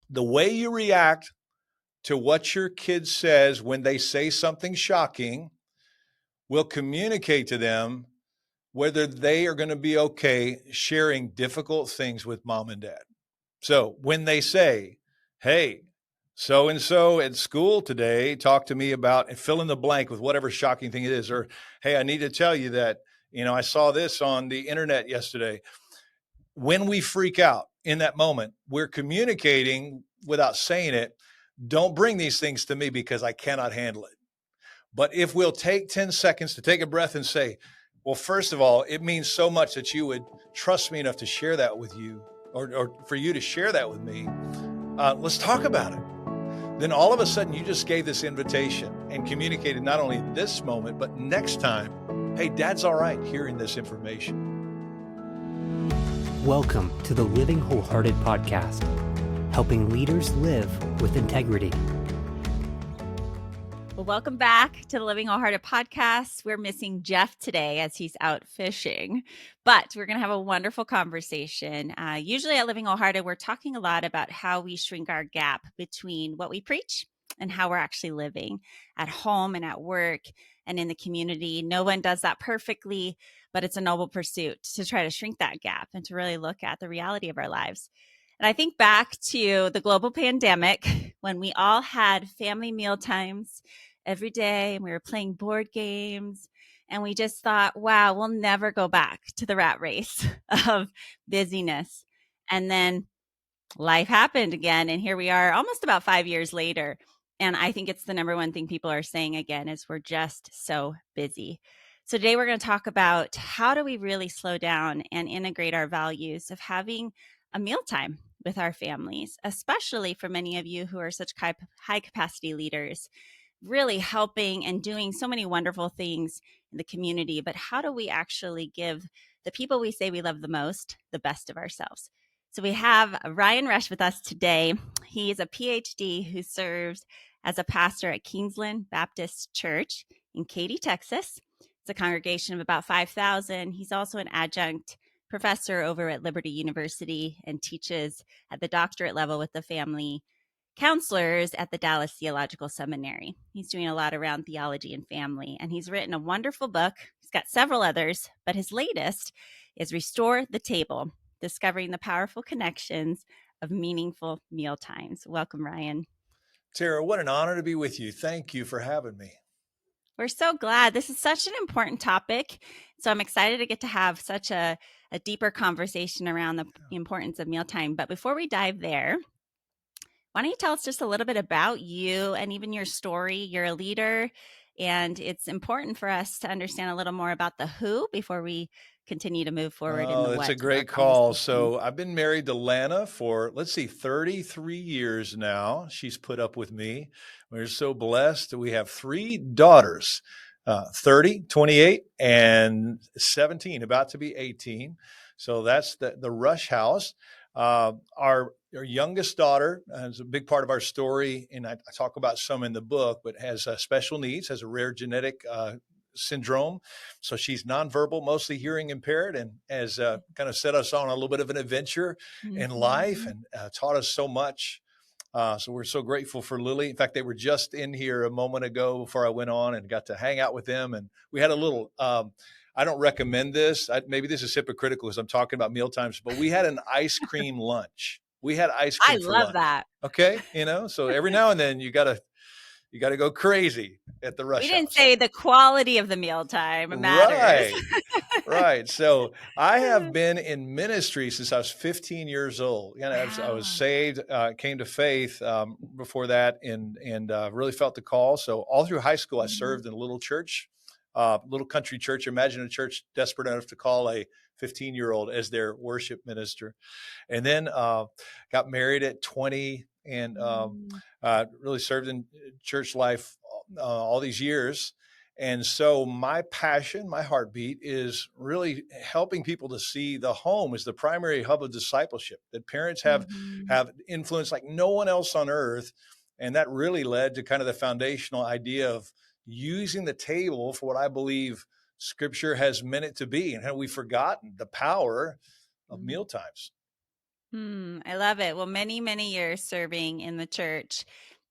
The way you react to what your kid says when they say something shocking will communicate to them whether they are going to be okay sharing difficult things with mom and dad. So when they say, hey, so-and-so at school today talked to me about, and fill in the blank with whatever shocking thing it is, or, hey, I need to tell you that, I saw this on the internet yesterday. When we freak out in that moment, we're communicating without saying it. Don't bring these things to me because I cannot handle it. But if we'll take 10 seconds to take a breath and say, well, first of all, it means so much that you would trust me enough to share that with you, or for you to share that with me. Let's talk about it. Then all of a sudden you just gave this invitation and communicated not only this moment, but next time, hey, Dad's all right hearing this information. Welcome to the Living Wholehearted podcast, helping leaders live with integrity. Well, welcome back to the Living Wholehearted podcast. We're missing Jeff today as he's out fishing, but we're going to have a wonderful conversation. Usually at Living Wholehearted, we're talking a lot about how we shrink our gap between what we preach and how we're actually living at home and at work and in the community. No one does that perfectly, but it's a noble pursuit to try to shrink that gap and to really look at the reality of our lives. And I think back to the global pandemic when we all had family meal times every day and we were playing board games and we just thought, wow, we'll never go back to the rat race of busyness. And then life happened again. And here we are almost about 5 years later. And I think it's the number one thing people are saying again is we're just so busy. So today we're going to talk about how do we really slow down and integrate our values of having a mealtime with our families, especially for many of you who are such high capacity leaders, really helping and doing so many wonderful things in the community. But how do we actually give the people we say we love the most the best of ourselves? So we have Ryan Rush with us today. He is a PhD who serves as a pastor at Kingsland Baptist Church in Katy, Texas. It's a congregation of about 5,000. He's also an adjunct professor over at Liberty University and teaches at the doctorate level with the family counselors at the Dallas Theological Seminary. He's doing a lot around theology and family, and he's written a wonderful book. He's got several others, but his latest is Restore the Table, Discovering the Powerful Connections of Meaningful Mealtimes. Welcome, Ryan. Tara, what an honor to be with you. Thank you for having me. We're so glad. This is such an important topic. So I'm excited to get to have such a deeper conversation around the importance of mealtime. But before we dive there, why don't you tell us just a little bit about you and even your story? You're a leader, and it's important for us to understand a little more about the who before we continue to move forward in the what. That's a great call. So I've been married to Lana for, 33 years now. She's put up with me. We're so blessed. We have 3 daughters, 30, 28, and 17, about to be 18. So that's the Rush house. Our youngest daughter is a big part of our story, and I talk about some in the book, but has special needs, has a rare genetic syndrome. So she's nonverbal, mostly hearing impaired, and has kind of set us on a little bit of an adventure in life and taught us so much. So we're so grateful for Lily. In fact, they were just in here a moment ago before I went on and got to hang out with them. And we had a little, I don't recommend this. Maybe this is hypocritical because I'm talking about mealtimes, but we had an ice cream lunch. We had ice cream for lunch. I love that. Okay. So every now and then you got to go crazy at the Rush house. We didn't say the quality of the mealtime matters. Right. So I have been in ministry since I was 15 years old. I was saved, came to faith before that, and really felt the call. So all through high school, I served in a little church, little country church. Imagine a church desperate enough to call a 15-year-old as their worship minister. And then got married at 20 and really served in church life all these years. And so my passion, my heartbeat is really helping people to see the home as the primary hub of discipleship, that parents have influence like no one else on earth. And that really led to kind of the foundational idea of using the table for what I believe Scripture has meant it to be. And have we forgotten the power of mealtimes? I love it. Well, many, many years serving in the church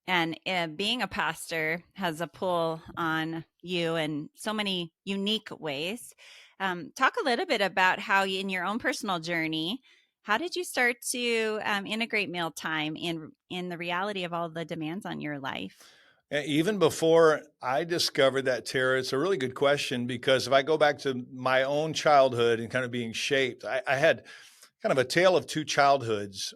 and being a pastor has a pull on you in so many unique ways. Talk a little bit about how you, in your own personal journey, how did you start to integrate mealtime in the reality of all the demands on your life? Even before I discovered that, Tara, it's a really good question because if I go back to my own childhood and kind of being shaped, I had kind of a tale of two childhoods.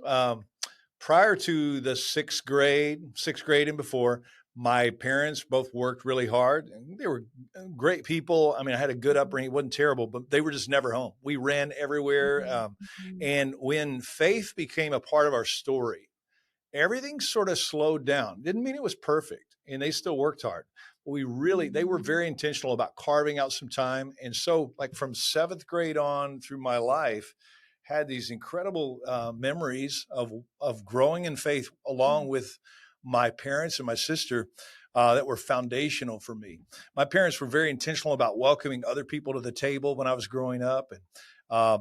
Prior to the sixth grade and before, my parents both worked really hard. And they were great people. I mean, I had a good upbringing. It wasn't terrible, but they were just never home. We ran everywhere. Mhm. And when faith became a part of our story, everything sort of slowed down. Didn't mean it was perfect, and they still worked hard. They were very intentional about carving out some time. And so, like from seventh grade on through my life, had these incredible memories of growing in faith along with my parents and my sister that were foundational for me. My parents were very intentional about welcoming other people to the table when I was growing up and uh,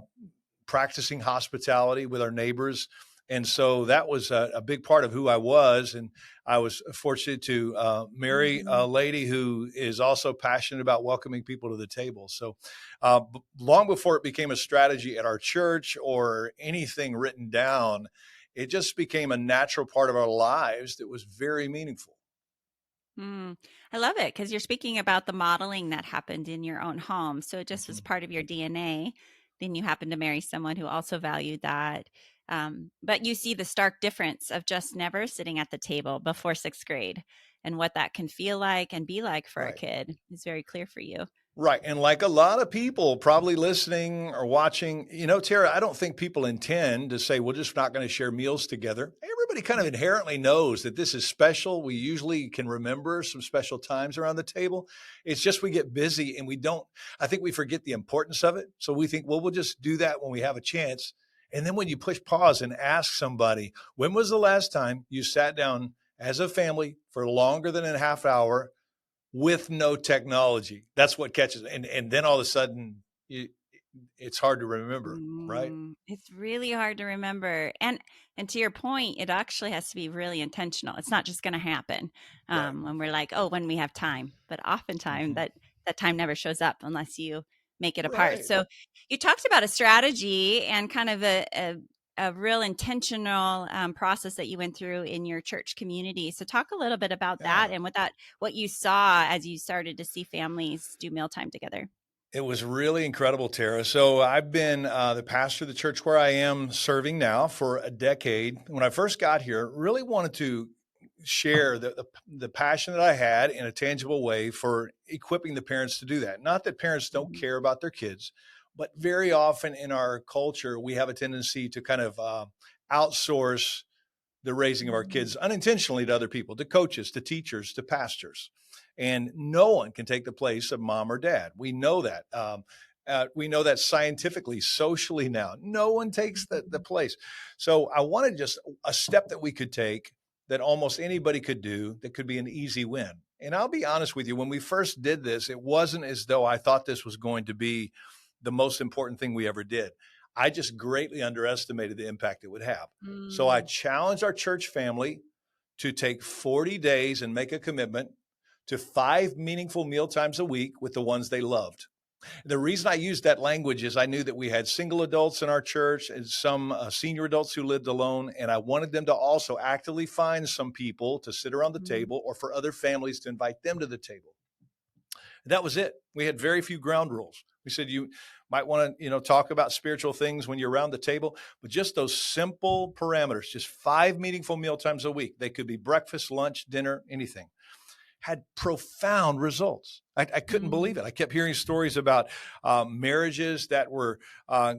practicing hospitality with our neighbors. And so that was a big part of who I was. And I was fortunate to marry a lady who is also passionate about welcoming people to the table. So long before it became a strategy at our church or anything written down, it just became a natural part of our lives that was very meaningful. Mm, I love it because you're speaking about the modeling that happened in your own home. So it just was Mhm. part of your DNA. Then you happen to marry someone who also valued that. But you see the stark difference of just never sitting at the table before sixth grade and what that can feel like and be like for a Right. kid is very clear for you. Right. And like a lot of people probably listening or watching, Tara, I don't think people intend to say, we're just not going to share meals together. Everybody kind of inherently knows that this is special. We usually can remember some special times around the table. It's just we get busy and I think we forget the importance of it. So we think, well, we'll just do that when we have a chance. And then when you push pause and ask somebody, when was the last time you sat down as a family for longer than a half hour with no technology? That's what catches. And then all of a sudden, it's hard to remember, right? It's really hard to remember. And to your point, it actually has to be really intentional. It's not just going to happen Right. when we're like, oh, when we have time. But oftentimes Mhm. that time never shows up unless you make it a part. Right. So you talked about a strategy and kind of a real intentional process that you went through in your church community. So talk a little bit about that Yeah. and what you saw as you started to see families do mealtime together. It was really incredible, Tara. So I've been the pastor of the church where I am serving now for a decade. When I first got here, really wanted to share the passion that I had in a tangible way for equipping the parents to do that. Not that parents don't Mhm. care about their kids, but very often in our culture, we have a tendency to kind of outsource the raising of our Mhm. kids unintentionally to other people, to coaches, to teachers, to pastors. And no one can take the place of mom or dad. We know that. We know that scientifically, socially now. No one takes the place. So I wanted just a step that we could take that almost anybody could do that could be an easy win. And I'll be honest with you, when we first did this, it wasn't as though I thought this was going to be the most important thing we ever did. I just greatly underestimated the impact it would have. So I Mm. challenged our church family to take 40 days and make a commitment to 5 meaningful meal times a week with the ones they loved. The reason I used that language is I knew that we had single adults in our church and some senior adults who lived alone. And I wanted them to also actively find some people to sit around the Mhm. table or for other families to invite them to the table. That was it. We had very few ground rules. We said you might want to, talk about spiritual things when you're around the table, but just those simple parameters, just 5 meaningful meal times a week. They could be breakfast, lunch, dinner, anything. Had profound results. I couldn't believe Mm. it. I kept hearing stories about marriages that were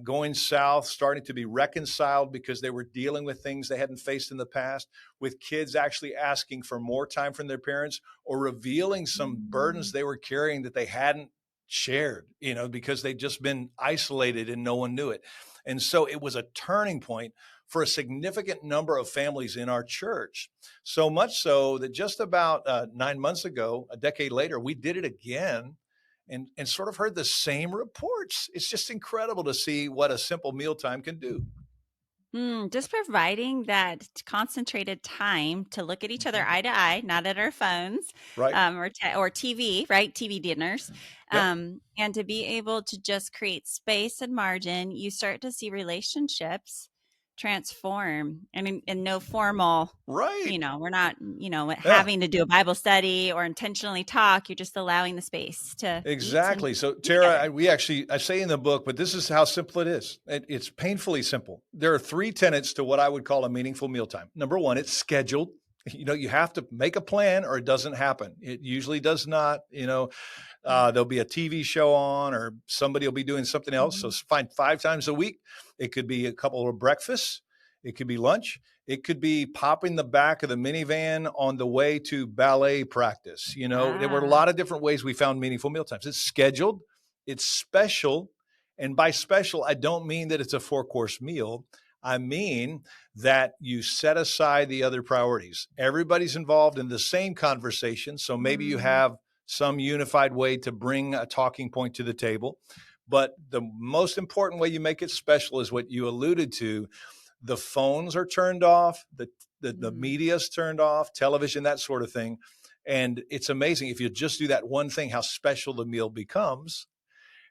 going south, starting to be reconciled because they were dealing with things they hadn't faced in the past, with kids actually asking for more time from their parents or revealing some burdens Mm. they were carrying that they hadn't shared, because they'd just been isolated and no one knew it. And so it was a turning point for a significant number of families in our church. So much so that just about 9 months ago, a decade later, we did it again and sort of heard the same reports. It's just incredible to see what a simple mealtime can do. Just providing that concentrated time to look at each other eye to eye, not at our phones, Right. or TV, right? TV dinners, Yep. and to be able to just create space and margin. You start to see relationships transform. I mean, in no formal, Right. we're not, Yeah. having to do a Bible study or intentionally talk. You're just allowing the space to eat and Exactly. So, be together. Tara, I say in the book, but this is how simple it is. It's painfully simple. There are three tenets to what I would call a meaningful mealtime. Number one, it's scheduled. You have to make a plan or it doesn't happen. It usually does not. There'll be a TV show on or somebody will be doing something else. So Mhm. find 5 times a week. It could be a couple of breakfasts. It could be lunch. It could be popping the back of the minivan on the way to ballet practice. There were a Ah. lot of different ways we found meaningful meal times. It's scheduled, it's special. And by special, I don't mean that it's a 4-course meal. I mean that you set aside the other priorities. Everybody's involved in the same conversation. So maybe you Mm, have some unified way to bring a talking point to the table. But the most important way you make it special is what you alluded to. The phones are turned off, the mm. media's turned off, television, that sort of thing. And it's amazing if you just do that one thing, how special the meal becomes.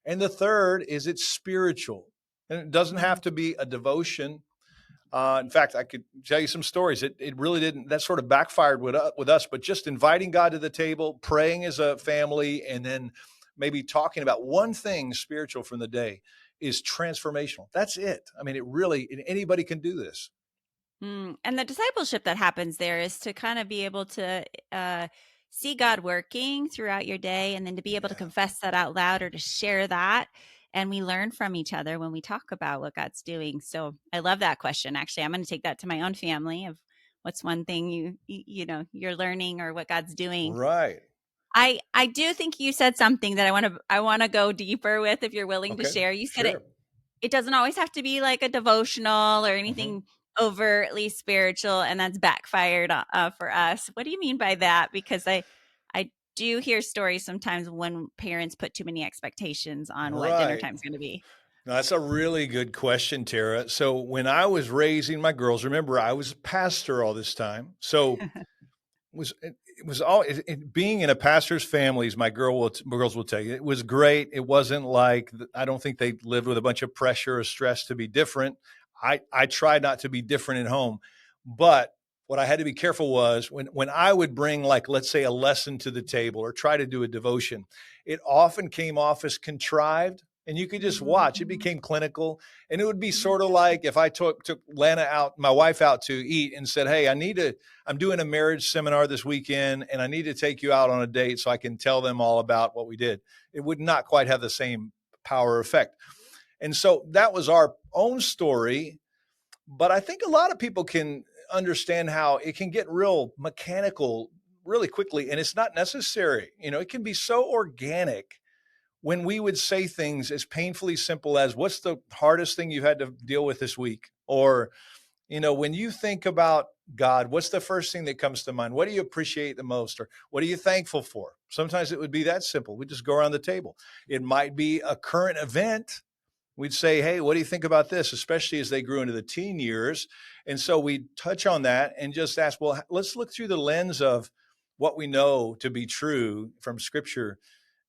And the third is it's spiritual. And it doesn't Mm. have to be a devotion. In fact, I could tell you some stories. It really didn't, that sort of backfired with us, but just inviting God to the table, praying as a family, and then maybe talking about one thing spiritual from the day is transformational. That's it. I mean, anybody can do this. And the discipleship that happens there is to kind of be able to see God working throughout your day and then to be able to Yeah. confess that out loud or to share that. And we learn from each other when we talk about what God's doing. So I love that question. Actually, I'm going to take that to my own family of what's one thing you're learning or what God's doing. Right. I do think you said something that I want to go deeper with if you're willing to Okay. share. You said Sure. it doesn't always have to be like a devotional or Mhm. anything overtly spiritual, and that's backfired for us. What do you mean by that? Because I do hear stories sometimes when parents put too many expectations on what dinner Right. time's going to be. No, that's a really good question, Tara. So when I was raising my girls, remember I was a pastor all this time. So it was all being in a pastor's families. My girls will tell you it was great. It wasn't like I don't think they lived with a bunch of pressure or stress to be different. I tried not to be different at home, but what I had to be careful was when I would bring, like, let's say, a lesson to the table or try to do a devotion, it often came off as contrived. And you could just watch. It Mhm. became clinical. And it would be sort of like if I took Lana out, my wife out to eat and said, hey, I'm doing a marriage seminar this weekend and I need to take you out on a date so I can tell them all about what we did. It would not quite have the same power effect. And so that was our own story. But I think a lot of people can understand how it can get real mechanical really quickly. And it's not necessary. It can be so organic when we would say things as painfully simple as, what's the hardest thing you had to deal with this week? Or, when you think about God, what's the first thing that comes to mind? What do you appreciate the most? Or what are you thankful for? Sometimes it would be that simple. We just go around the table. It might be a current event. We'd say, hey, what do you think about this? Especially as they grew into the teen years. And so we touch on that and just ask, well, let's look through the lens of what we know to be true from Scripture.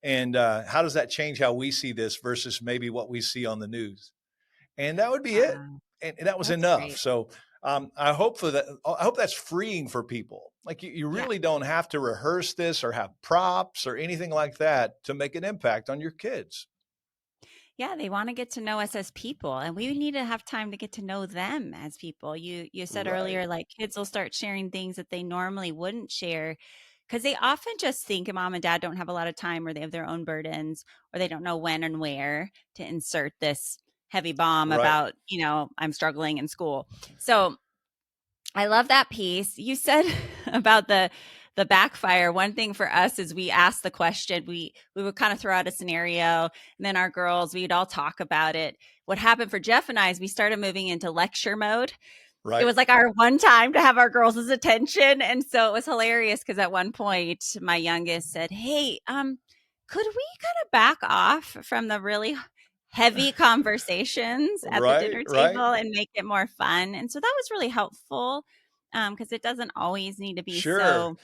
And how does that change how we see this versus maybe what we see on the news? And that would be it. Wow, And that was that's enough. great. So I hope that's freeing for people. Like you Yeah. really don't have to rehearse this or have props or anything like that to make an impact on your kids. Yeah, they want to get to know us as people, and we need to have time to get to know them as people. You said Right. earlier, like kids will start sharing things that they normally wouldn't share because they often just think mom and dad don't have a lot of time, or they have their own burdens, or they don't know when and where to insert this heavy bomb Right. about, I'm struggling in school. So I love that piece. You said about the backfire. One thing for us is we asked the question. We would kind of throw out a scenario, and then our girls, we'd all talk about it. What happened for Jeff and I is we started moving into lecture mode. It Right. was like our one time to have our girls' attention, and so it was hilarious because at one point my youngest said, "Hey, could we kind of back off from the really heavy conversations at the Right, dinner right. table and make it more fun. And so that was really helpful because it doesn't always need to be Sure. so,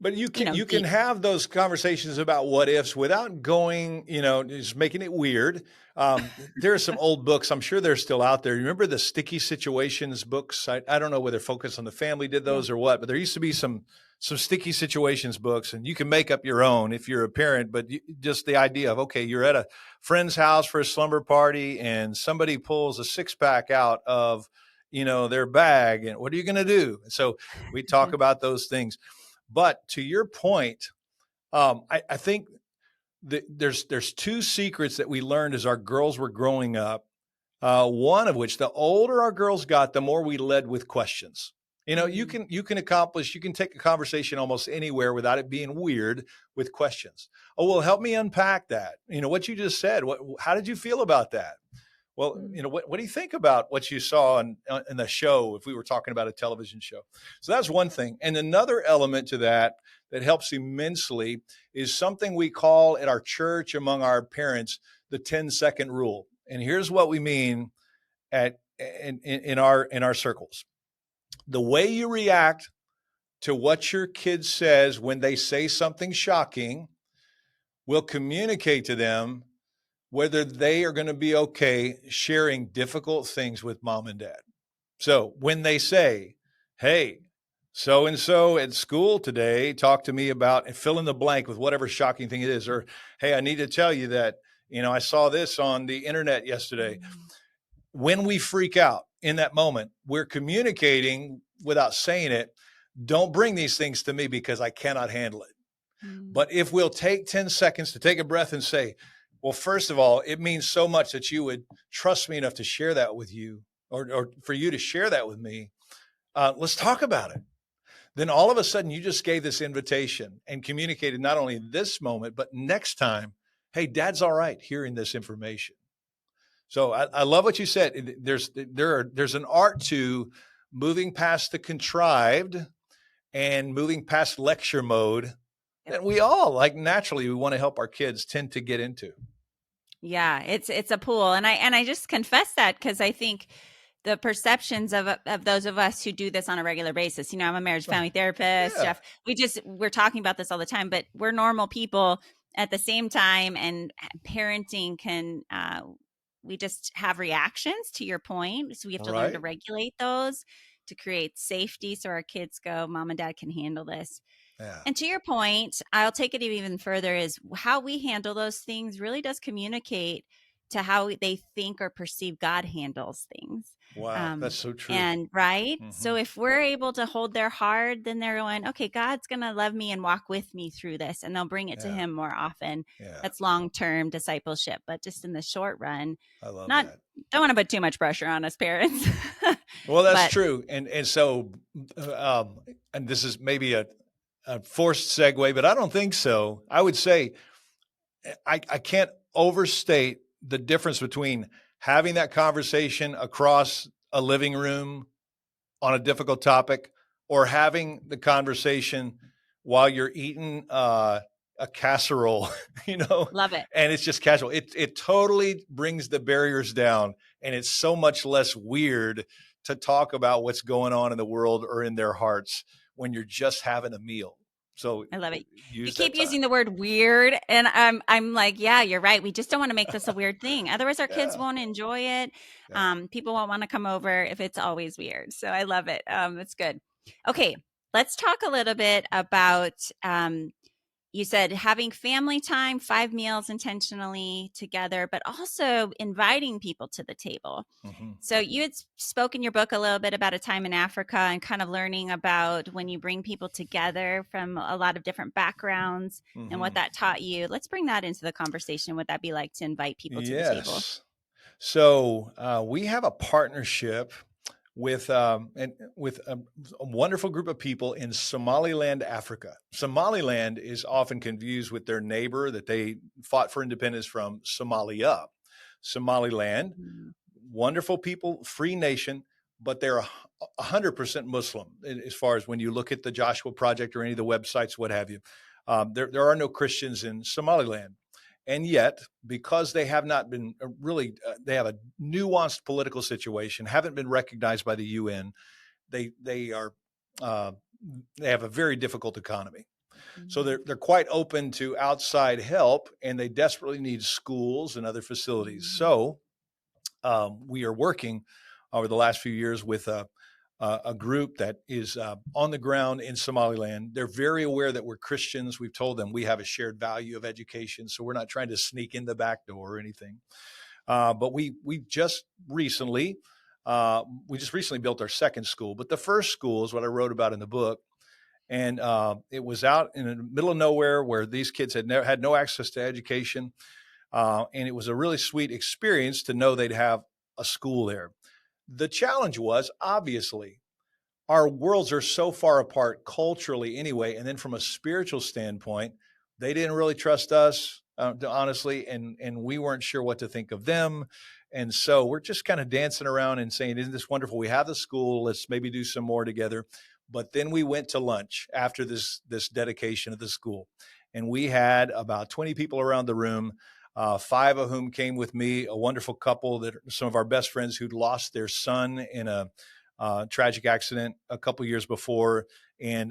But you can deep. have those conversations about what ifs without going, just making it weird. There are some old books. I'm sure they're still out there. You remember the sticky situations books? I don't know whether Focus on the Family did Yeah. those or what, but there used to be some sticky situations books, and you can make up your own if you're a parent. But just the idea of, okay, you're at a friend's house for a slumber party, and somebody pulls a 6-pack out of their bag, and what are you going to do? So we talk about those things. But to your point, I think that there's two secrets that we learned as our girls were growing up. One of which, the older our girls got, the more we led with questions. You can take a conversation almost anywhere without it being weird with questions. Oh, well, help me unpack that. What you just said. How did you feel about that? Well, what do you think about what you saw in the show, if we were talking about a television show? So that's one thing. And another element to that helps immensely is something we call at our church among our parents the 10-second rule. And here's what we mean in our circles. The way you react to what your kid says when they say something shocking will communicate to them whether they are going to be okay sharing difficult things with mom and dad. So when they say, hey, so-and-so at school today talked to me about, and fill in the blank with whatever shocking thing it is, or, hey, I need to tell you that, I saw this on the internet yesterday. When we freak out in that moment, we're communicating without saying it. Don't bring these things to me because I cannot handle it. But if we'll take 10 seconds to take a breath and say, well, first of all, it means so much that you would trust me enough to share that with you, or for you to share that with me. Let's talk about it. Then all of a sudden you just gave this invitation and communicated not only this moment, but next time, hey, dad's all right hearing this information. So I love what you said. There's an art to moving past the contrived and moving past lecture mode that we all, naturally, we want to help our kids tend to get into. Yeah, it's a pool. And I just confess that because I think the perceptions of those of us who do this on a regular basis, I'm a marriage family therapist, Yeah. Jeff, we're talking about this all the time, but we're normal people at the same time, and parenting can, we just have reactions, to your point. So we have to learn to Right. regulate those to create safety. So our kids go, mom and dad can handle this. Yeah. And to your point, I'll take it even further, is how we handle those things really does communicate to how they think or perceive God handles things. Wow. That's so true. And right. Mhm. So if we're able to hold their heart, then they're going, okay, God's going to love me and walk with me through this. And they'll bring it to him more often. Yeah. That's long-term discipleship, but just in the short run, I love not, that. don't want to put too much pressure on us parents. Well, that's But true. And so, and this is maybe a forced segue, but I don't think so. I would say I can't overstate the difference between having that conversation across a living room on a difficult topic, or having the conversation while you're eating a casserole, love it. and it's just casual. It totally brings the barriers down, and it's so much less weird to talk about what's going on in the world or in their hearts when you're just having a meal. So I love it. You use keep that time. using the word weird, and I'm like, yeah, you're right. We just don't want to make this a weird thing. Otherwise, our kids won't enjoy it. Yeah. People won't want to come over if it's always weird. So I love it. It's good. Okay, let's talk a little bit about. You said having family time, 5 meals intentionally together, but also inviting people to the table. Mm-hmm. So you had spoken in your book a little bit about a time in Africa and kind of learning about when you bring people together from a lot of different backgrounds and what that taught you. Let's bring that into the conversation. What that be like to invite people to the table? So we have a partnership with a wonderful group of people in Somaliland, Africa. Somaliland is often confused with their neighbor that they fought for independence from, Somalia. Somaliland, wonderful people, free nation, but they're 100% Muslim as far as when you look at the Joshua Project or any of the websites, what have you. There are no Christians in Somaliland. And yet, because they have not been really, they have a nuanced political situation, haven't been recognized by the UN. They are they have a very difficult economy. So they're quite open to outside help, and they desperately need schools and other facilities. So we are working over the last few years with a group that is on the ground in Somaliland. They're very aware that we're Christians. We've told them we have a shared value of education, so we're not trying to sneak in the back door or anything. But we just recently built our second school. But the first school is what I wrote about in the book. And it was out in the middle of nowhere where these kids had no access to education. And it was a really sweet experience to know they'd have a school there. The challenge was, obviously, our worlds are so far apart culturally anyway. And then from a spiritual standpoint, they didn't really trust us, honestly, and we weren't sure what to think of them. And so we're just kind of dancing around and saying, isn't this wonderful? We have the school. Let's maybe do some more together. But then we went to lunch after this dedication of the school. And we had about 20 people around the room, 5 of whom came with me, a wonderful couple that are some of our best friends who'd lost their son in a tragic accident a couple years before. And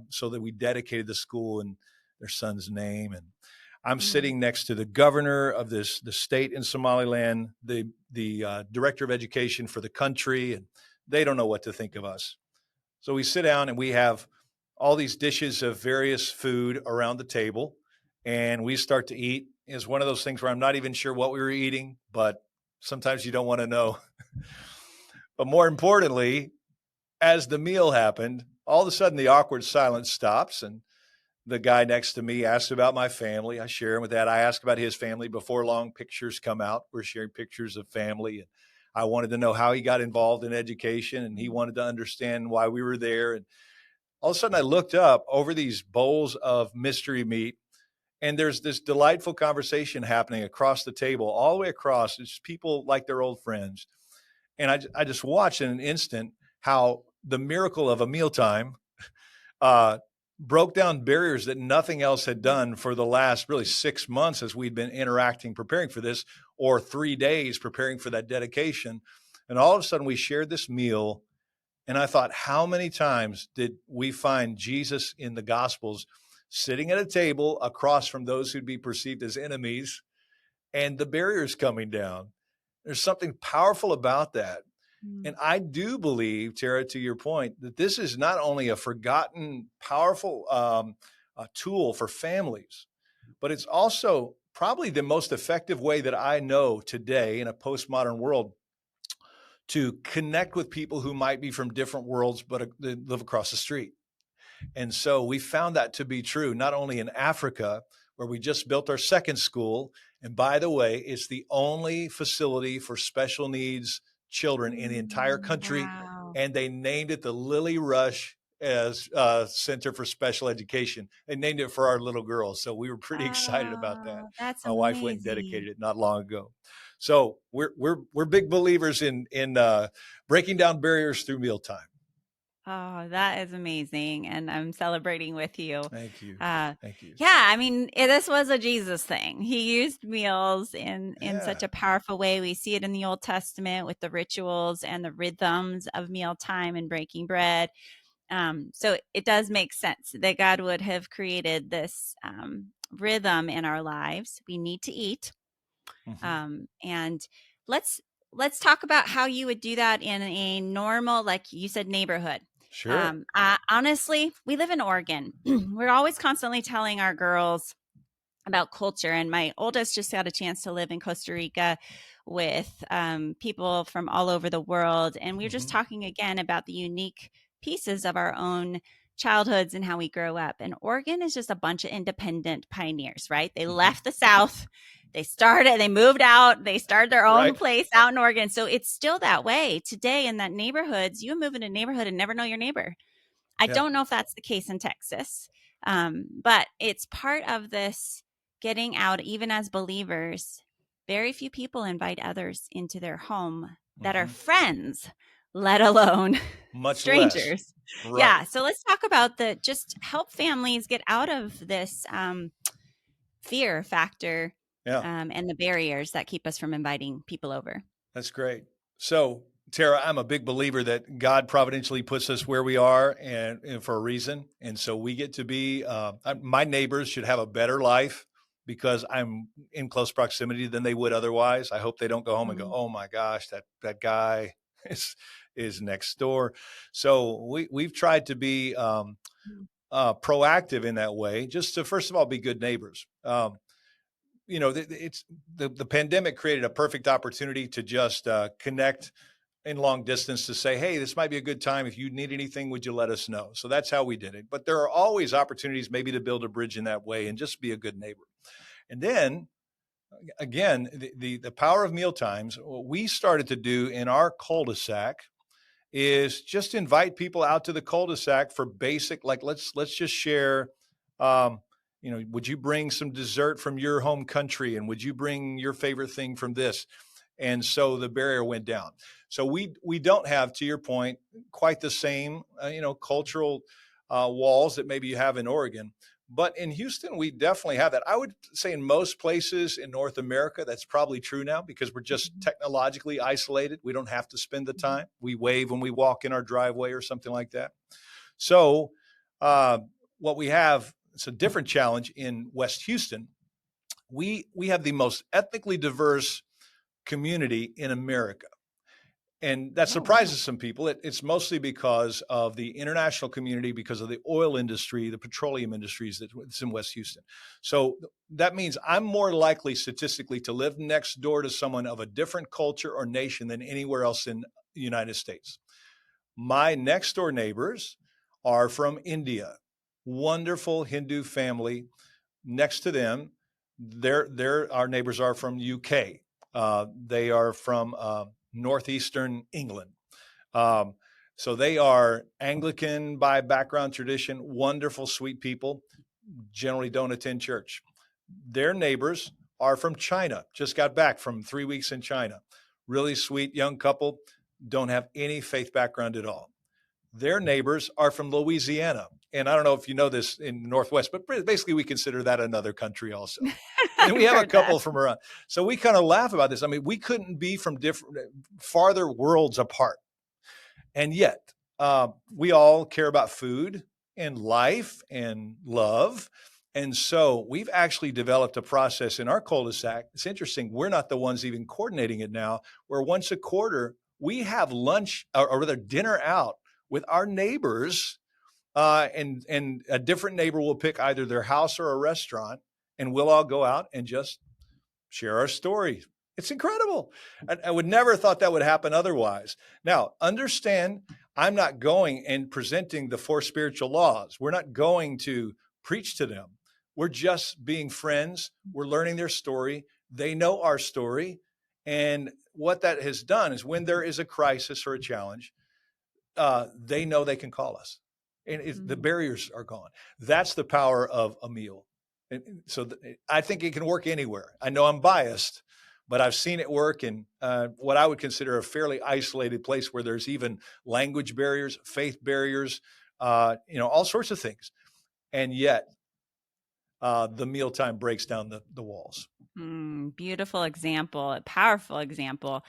so that we dedicated the school in their son's name. And I'm sitting next to the governor of the state in Somaliland, the director of education for the country, and they don't know what to think of us. So we sit down and we have all these dishes of various food around the table, and we start to eat. It's one of those things where I'm not even sure what we were eating, but sometimes you don't want to know. But more importantly, as the meal happened, all of a sudden the awkward silence stops, and the guy next to me asks about my family. I share him with that. I ask about his family. Before long, pictures come out. We're sharing pictures of family. And I wanted to know how he got involved in education, and he wanted to understand why we were there. And all of a sudden I looked up over these bowls of mystery meat, and there's this delightful conversation happening across the table, all the way across. It's people like they're old friends. And I just watched in an instant how the miracle of a mealtime broke down barriers that nothing else had done for the last really 6 months as we'd been interacting, preparing for this, or 3 days preparing for that dedication. And all of a sudden we shared this meal. And I thought, how many times did we find Jesus in the Gospels sitting at a table across from those who'd be perceived as enemies, and the barriers coming down? There's something powerful about that. And I do believe, Tara, to your point, that this is not only a forgotten, powerful tool for families, but it's also probably the most effective way that I know today in a postmodern world to connect with people who might be from different worlds, but they live across the street. And so we found that to be true, not only in Africa, where we just built our second school. And by the way, it's the only facility for special needs children in the entire country. Wow. And they named it the Lily Rush as Center for Special Education. They named it for our little girl. So we were pretty excited about that. That's My wife went and dedicated amazing. it not long ago. So we're big believers in breaking down barriers through mealtime. Oh, that is amazing. And I'm celebrating with you. Thank you. Thank you. Yeah, I mean, this was a Jesus thing. He used meals in such a powerful way. We see it in the Old Testament with the rituals and the rhythms of mealtime and breaking bread. So it does make sense that God would have created this rhythm in our lives. We need to eat. And let's talk about how you would do that in a normal, like you said, neighborhood. Sure. Honestly, we live in Oregon. We're always constantly telling our girls about culture. And my oldest just got a chance to live in Costa Rica with people from all over the world. And we were just talking again about the unique pieces of our own childhoods and how we grow up. And Oregon is just a bunch of independent pioneers, right? They left the South. They moved out, they started their own place out in Oregon. So it's still that way today in that neighborhoods. You move in a neighborhood and never know your neighbor. I don't know if that's the case in Texas, but it's part of this getting out, even as believers. Very few people invite others into their home that are friends, let alone much strangers. Right. Yeah. So let's talk about just help families get out of this fear factor Yeah. and the barriers that keep us from inviting people over. That's great. So, Tara, I'm a big believer that God providentially puts us where we are and for a reason. And so we get to be, my neighbors should have a better life because I'm in close proximity than they would otherwise. I hope they don't go home and go, oh my gosh, that guy is next door. So we've tried to be proactive in that way, just to, first of all, be good neighbors. It's the pandemic created a perfect opportunity to just connect in long distance to say, hey, this might be a good time. If you need anything, would you let us know? So that's how we did it. But there are always opportunities maybe to build a bridge in that way and just be a good neighbor. And then again, the power of Mealtimes, what we started to do in our cul-de-sac is just invite people out to the cul-de-sac for basic, like let's just share, would you bring some dessert from your home country, and would you bring your favorite thing from this? And so the barrier went down. So we don't have, to your point, quite the same cultural walls that maybe you have in Oregon. But in Houston, we definitely have that. I would say in most places in North America, that's probably true now because we're just technologically isolated. We don't have to spend the time. We wave when we walk in our driveway or something like that. So what we have, it's a different challenge in West Houston. We have the most ethnically diverse community in America. And that surprises some people. It's mostly because of the international community, because of the oil industry, the petroleum industries that's in West Houston. So that means I'm more likely statistically to live next door to someone of a different culture or nation than anywhere else in the United States. My next door neighbors are from India, wonderful Hindu family. Next to them, our neighbors are from UK. They are from northeastern England. So they are Anglican by background tradition, wonderful, sweet people, generally don't attend church. Their neighbors are from China, just got back from 3 weeks in China. Really sweet young couple, don't have any faith background at all. Their neighbors are from Louisiana. And I don't know if you know this in the Northwest, but basically we consider that another country also. And we have a couple from around. So we kind of laugh about this. I mean, we couldn't be from farther worlds apart. And yet we all care about food and life and love. And so we've actually developed a process in our cul-de-sac. It's interesting. We're not the ones even coordinating it now, where once a quarter we have lunch or rather dinner out with our neighbors. And a different neighbor will pick either their house or a restaurant, and we'll all go out and just share our story. It's incredible. I would never thought that would happen otherwise. Now, understand, I'm not going and presenting the 4 spiritual laws. We're not going to preach to them. We're just being friends. We're learning their story. They know our story. And what that has done is when there is a crisis or a challenge, they know they can call us. And the barriers are gone. That's the power of a meal. And so I think it can work anywhere. I know I'm biased, but I've seen it work in what I would consider a fairly isolated place where there's even language barriers, faith barriers, all sorts of things. And yet the mealtime breaks down the walls. Beautiful example, a powerful example.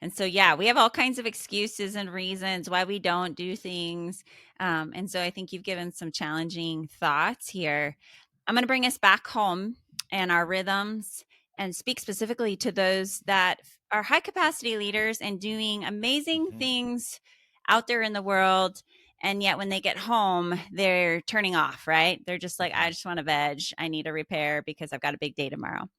And so, yeah, we have all kinds of excuses and reasons why we don't do things. And so I think you've given some challenging thoughts here. I'm going to bring us back home and our rhythms and speak specifically to those that are high capacity leaders and doing amazing things out there in the world. And yet when they get home, they're turning off, right? They're just like, I just want to veg. I need a repair because I've got a big day tomorrow.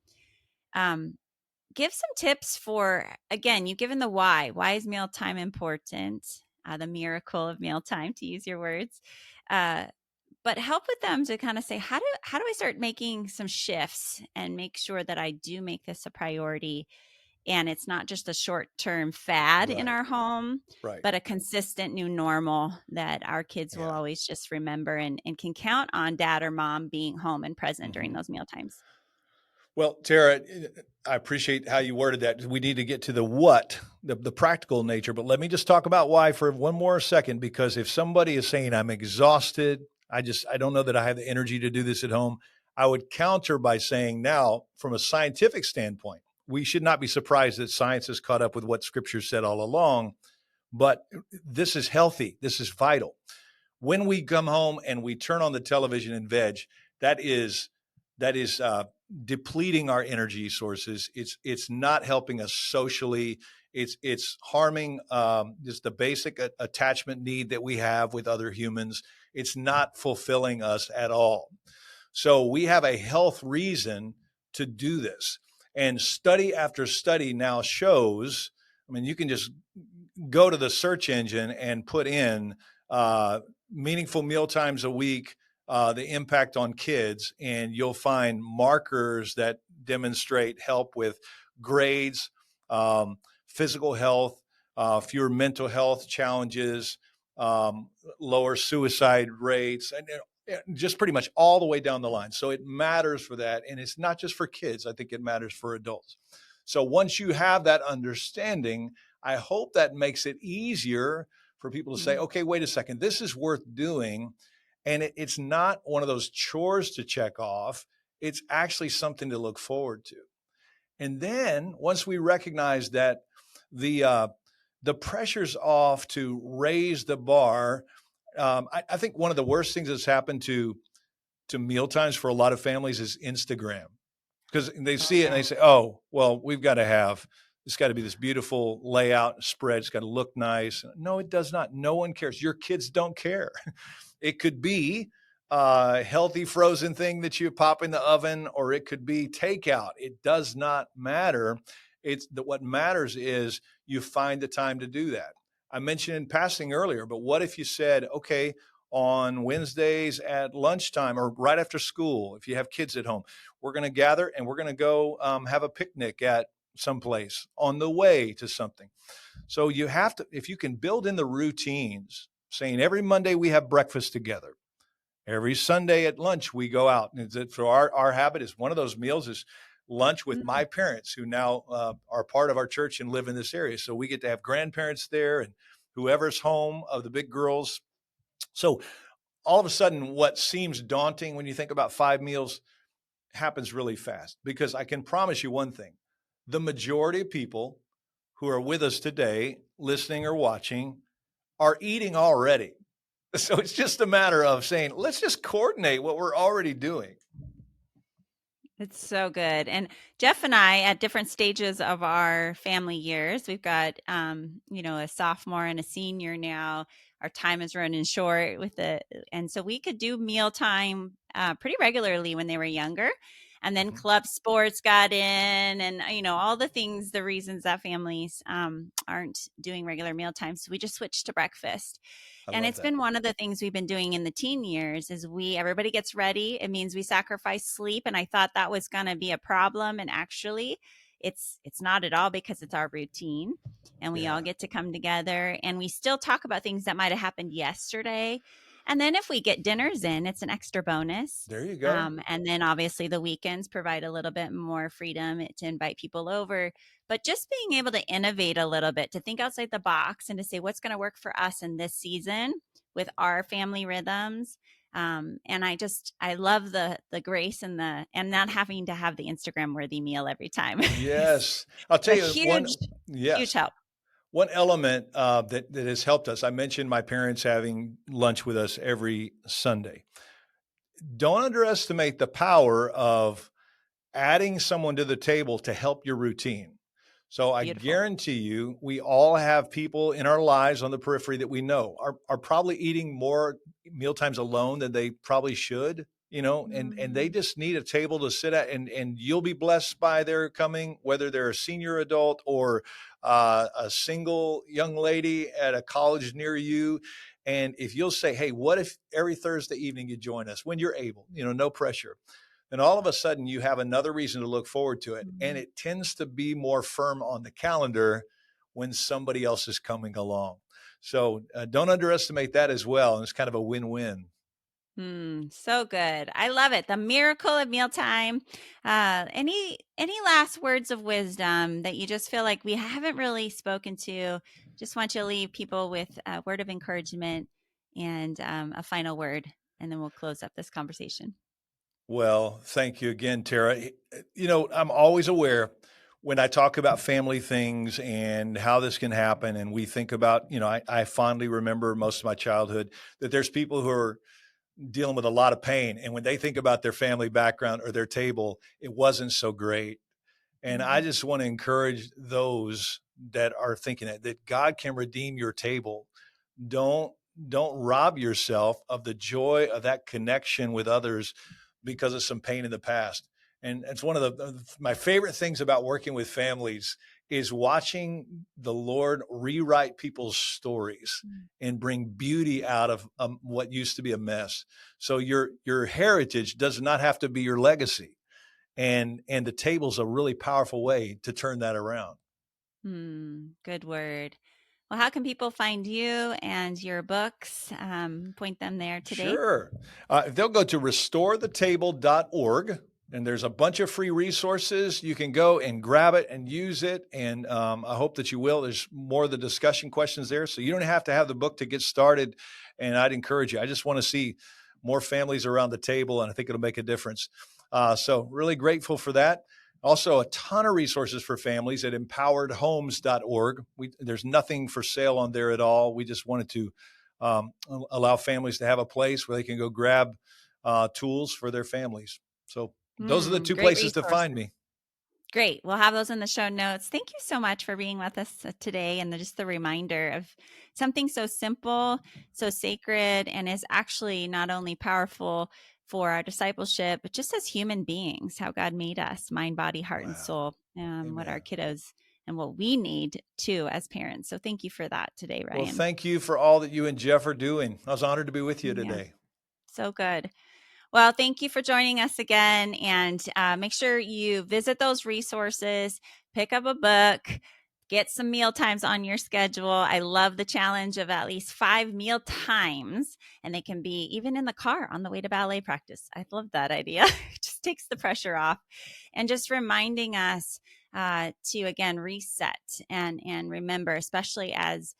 Give some tips for, again, you've given the why. Why is mealtime important? The miracle of mealtime, to use your words. But help with them to kind of say, how do I start making some shifts and make sure that I do make this a priority? And it's not just a short-term fad in our home, but a consistent new normal that our kids will always just remember and can count on dad or mom being home and present during those meal times. Well, Tara, I appreciate how you worded that. We need to get to the what, the practical nature, but let me just talk about why for one more second, because if somebody is saying I'm exhausted, I don't know that I have the energy to do this at home, I would counter by saying now, from a scientific standpoint, we should not be surprised that science has caught up with what Scripture said all along, but this is healthy. This is vital. When we come home and we turn on the television and veg, that is depleting our energy sources. It's not helping us socially. It's harming just the basic attachment need that we have with other humans. It's not fulfilling us at all. So we have a health reason to do this. And study after study now shows, I mean, you can just go to the search engine and put in meaningful meal times a week, the impact on kids, and you'll find markers that demonstrate help with grades, physical health, fewer mental health challenges, lower suicide rates, and just pretty much all the way down the line. So it matters for that. And it's not just for kids. I think it matters for adults. So once you have that understanding, I hope that makes it easier for people to say, okay, wait a second, this is worth doing. And it's not one of those chores to check off. It's actually something to look forward to. And then once we recognize that the pressure's off to raise the bar, I think one of the worst things that's happened to mealtimes for a lot of families is Instagram, because they see it and they say, oh, well, it's got to be this beautiful layout spread. It's got to look nice. No, it does not. No one cares. Your kids don't care. It could be a healthy frozen thing that you pop in the oven, or it could be takeout. It does not matter. What matters is you find the time to do that. I mentioned in passing earlier, but what if you said, okay, on Wednesdays at lunchtime or right after school, if you have kids at home, we're going to gather and we're going to go have a picnic at someplace on the way to something. So you have to, if you can build in the routines, saying every Monday we have breakfast together, every Sunday at lunch we go out. And so our habit is one of those meals is lunch with my parents, who now are part of our church and live in this area. So we get to have grandparents there and whoever's home of the big girls. So all of a sudden, what seems daunting when you think about 5 meals happens really fast, because I can promise you one thing. The majority of people who are with us today, listening or watching, are eating already. So it's just a matter of saying, let's just coordinate what we're already doing. It's so good. And Jeff and I, at different stages of our family years, we've got, a sophomore and a senior now. Our time is running short and so we could do mealtime pretty regularly when they were younger. And then club sports got in and, all the things, the reasons that families aren't doing regular meal times. So we just switched to breakfast. And it's been one of the things we've been doing in the teen years is everybody gets ready. It means we sacrifice sleep. And I thought that was going to be a problem. And actually, it's not at all, because it's our routine and we all get to come together and we still talk about things that might have happened yesterday. And then if we get dinners in, it's an extra bonus. There you go. And then obviously the weekends provide a little bit more freedom to invite people over. But just being able to innovate a little bit, to think outside the box and to say what's going to work for us in this season with our family rhythms. And I love the grace and not having to have the Instagram worthy meal every time. Yes. I'll tell you huge help. One element that has helped us, I mentioned my parents having lunch with us every Sunday. Don't underestimate the power of adding someone to the table to help your routine. So I guarantee you, we all have people in our lives on the periphery that we know are probably eating more mealtimes alone than they probably should, and they just need a table to sit at, and you'll be blessed by their coming, whether they're a senior adult or a single young lady at a college near you. And if you'll say, hey, what if every Thursday evening you join us when you're able, no pressure, then all of a sudden you have another reason to look forward to it. And it tends to be more firm on the calendar when somebody else is coming along. So don't underestimate that as well. And it's kind of a win-win. So good. I love it. The miracle of mealtime. Any last words of wisdom that you just feel like we haven't really spoken to? Just want you to leave people with a word of encouragement and a final word, and then we'll close up this conversation. Well, thank you again, Tara. I'm always aware when I talk about family things and how this can happen, and we think about, I fondly remember most of my childhood that there's people who are dealing with a lot of pain. And when they think about their family background or their table, it wasn't so great. And I just want to encourage those that are thinking that God can redeem your table. Don't rob yourself of the joy of that connection with others because of some pain in the past. And it's one of my favorite things about working with families is watching the Lord rewrite people's stories and bring beauty out of what used to be a mess. So your heritage does not have to be your legacy. And the table's a really powerful way to turn that around. Good word. Well, how can people find you and your books? Point them there today. Sure. They'll go to restorethetable.org, and there's a bunch of free resources. You can go and grab it and use it, and I hope that you will. There's more of the discussion questions there, so you don't have to have the book to get started, and I'd encourage you. I just want to see more families around the table, and I think it'll make a difference. So really grateful for that. Also, a ton of resources for families at empoweredhomes.org. There's nothing for sale on there at all. We just wanted to allow families to have a place where they can go grab tools for their families. So those are the two places to find me. Great. We'll have those in the show notes. Thank you so much for being with us today, and just the reminder of something so simple, so sacred, and is actually not only powerful for our discipleship, but just as human beings, how God made us, mind, body, heart, and soul, what our kiddos and what we need too as parents. So thank you for that today, Ryan. Well, thank you for all that you and Jeff are doing. I was honored to be with you today. So good. Well, thank you for joining us again, and make sure you visit those resources, pick up a book, get some meal times on your schedule. I love the challenge of at least 5 meal times, and they can be even in the car on the way to ballet practice. I love that idea. It just takes the pressure off, and just reminding us to, again, reset and remember, especially as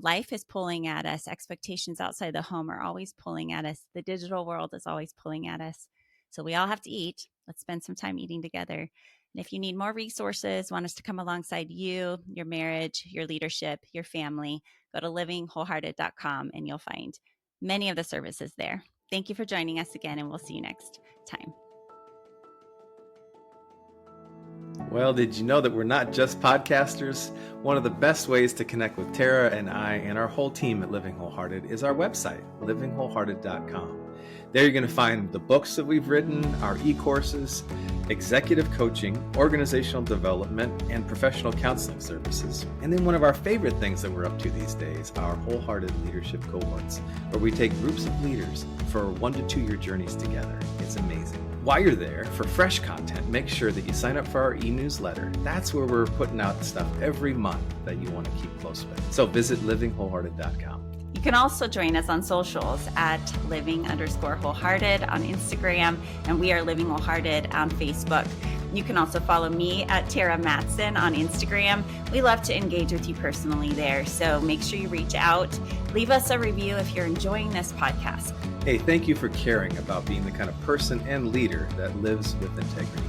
life is pulling at us. Expectations outside the home are always pulling at us. The digital world is always pulling at us. So we all have to eat. Let's spend some time eating together. And if you need more resources, want us to come alongside you, your marriage, your leadership, your family, go to livingwholehearted.com and you'll find many of the services there. Thank you for joining us again, and we'll see you next time. Well, did you know that we're not just podcasters? One of the best ways to connect with Tara and I and our whole team at Living Wholehearted is our website, livingwholehearted.com. There you're going to find the books that we've written, our e-courses, executive coaching, organizational development, and professional counseling services. And then one of our favorite things that we're up to these days, our Wholehearted Leadership Cohorts, where we take groups of leaders for 1 to 2 year journeys together. It's amazing. While you're there, for fresh content, make sure that you sign up for our e-newsletter. That's where we're putting out stuff every month that you want to keep close with. So visit livingwholehearted.com. You can also join us on socials at living_wholehearted on Instagram, and we are Living Wholehearted on Facebook. You can also follow me at Tara Matson on Instagram. We love to engage with you personally there, so make sure you reach out. Leave us a review if you're enjoying this podcast. Hey, thank you for caring about being the kind of person and leader that lives with integrity.